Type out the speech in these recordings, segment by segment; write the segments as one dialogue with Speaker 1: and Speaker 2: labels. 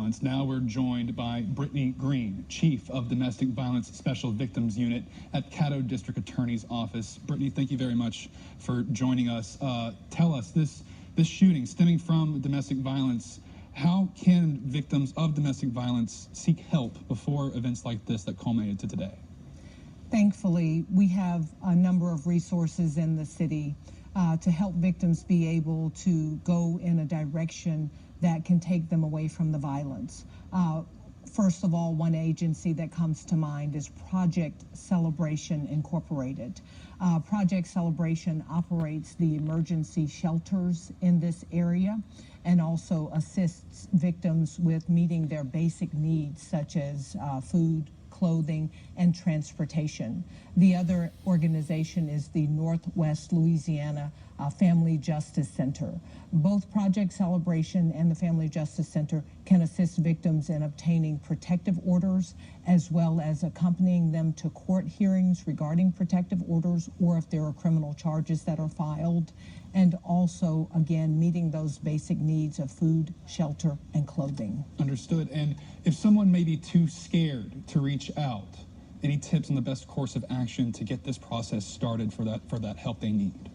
Speaker 1: Violence. Now we're joined by Brittany Green, Chief of Domestic Violence Special Victims Unit at Caddo District Attorney's Office. Brittany, thank you very much for joining us. Tell us, this shooting stemming from domestic violence, how can victims of domestic violence seek help before events like this that culminated to today?
Speaker 2: Thankfully, we have a number of resources in the city to help victims be able to go in a direction that can take them away from the violence. First of all, one agency that comes to mind is Project Celebration Incorporated. Project Celebration operates the emergency shelters in this area and also assists victims with meeting their basic needs such as food, clothing, and transportation. The other organization is the Northwest Louisiana Family Justice Center. Both Project Celebration and the Family Justice Center can assist victims in obtaining protective orders as well as accompanying them to court hearings regarding protective orders or if there are criminal charges that are filed, and also, again, meeting those basic needs of food, shelter, and clothing.
Speaker 1: Understood. And if someone may be too scared to reach out, any tips on the best course of action to get this process started for that help they need?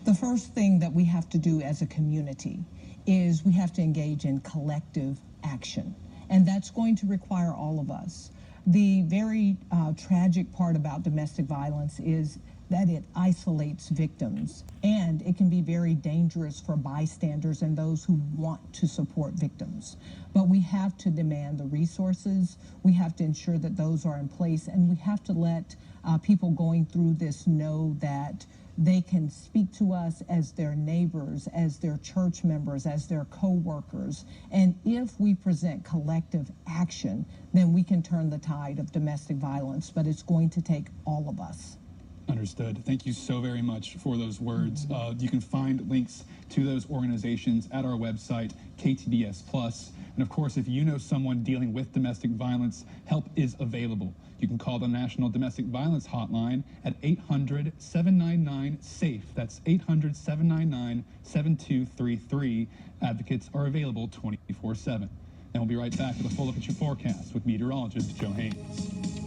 Speaker 2: The first thing that we have to do as a community is we have to engage in collective action, and that's going to require all of us. The very tragic part about domestic violence is that it isolates victims, and it can be very dangerous for bystanders and those who want to support victims. But we have to demand the resources, we have to ensure that those are in place, and we have to let people going through this know that they can speak to us as their neighbors, as their church members, as their co-workers. And if we present collective action, then we can turn the tide of domestic violence, but it's going to take all of us.
Speaker 1: Understood. Thank you so very much for those words. You can find links to those organizations at our website, Ktbs+. And of course, if you know someone dealing with domestic violence, help is available. You can call the National Domestic Violence Hotline at 800-799-SAFE. That's 800-799-7233. Advocates are available 24/7. And we'll be right back with a full look at your forecast with meteorologist Joe Haynes.